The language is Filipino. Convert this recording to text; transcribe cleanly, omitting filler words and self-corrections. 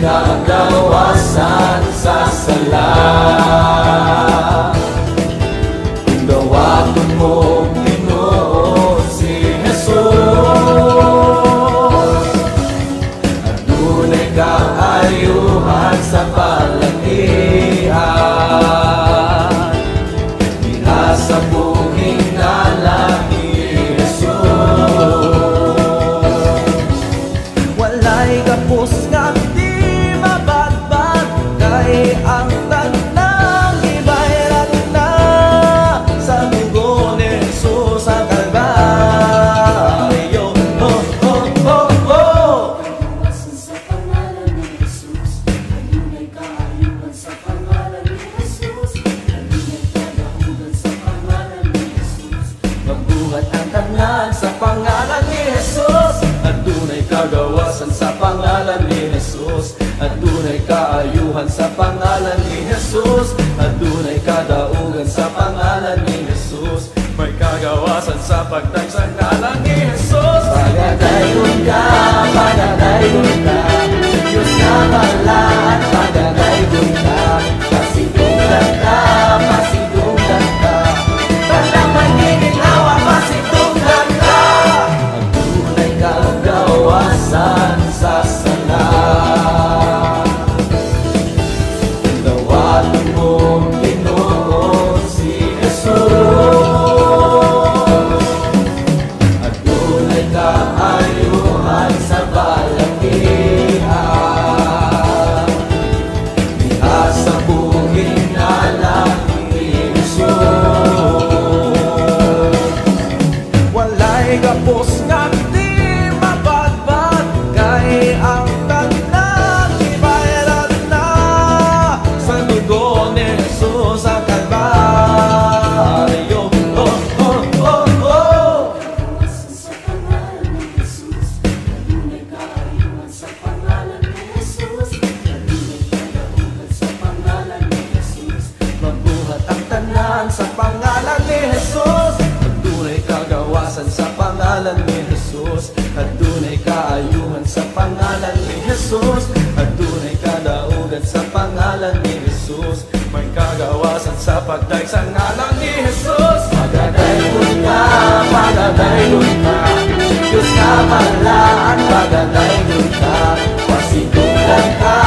kagawasan sa sala. Kung dawaton mong Ginoo si Jesus, adunay kaayuhan sa palagian. Diha sa buhing ngalan ni Jesus, walay kapos nga di mabadbad, kay ang tanang ibayrat na sa dugo ni Jesus ang Kalbaryo. Oh, oh, oh, oh. Kagawasan sa pangalan ni Jesus, adunay kaayuhan sa pangalan ni Jesus, adunay kadahugan sa pangalan ni Jesus. Magbuhat ang tanan sa pangalan ni Jesus, adunay kagawasan sa pangalan ni Jesus, adunay kaayuhan sa pangalan ni Jesus, adunay kadaugan sa pangalan ni Jesus. May kagawasan sa pagtag sa ngalan ni Jesus. Pagadayon ka, pagadayon ka, Diyos na balaan, pagadayon ka, pasidungan ka, pasidungan ka, tanang magiging awa, pasidungan ka. Adunay kagawasan sa sala. Dawaton mong Ginoo si Jesus, adunay kaayuhan sa palagian. Diha sa buhing ngalan ni Jesus, walay gapos nga di mabadbad, kay ang tanang ibayrat na sa dugo ni Jesus ang Kalbaryo. Oh, oh, oh, oh. Kagawasan sa pangalan ni Jesus, adunay kaayuhan sa pangalan ni Jesus, adunay kadahugan sa pangalan ni Jesus. Magbuhat ang tanan sa pangalan ni Jesus, adunay kagawasan sa pangalan ni Jesus, adunay kaayuhan sa pangalan ni Jesus, adunay kadaugan sa pangalan ni Jesus. May kagawasan sa pagtag sa ngalan ni Jesus. Pagadayon ka, pagadayon ka, Diyos na balaan, pagadayon ka, pasidungan ka,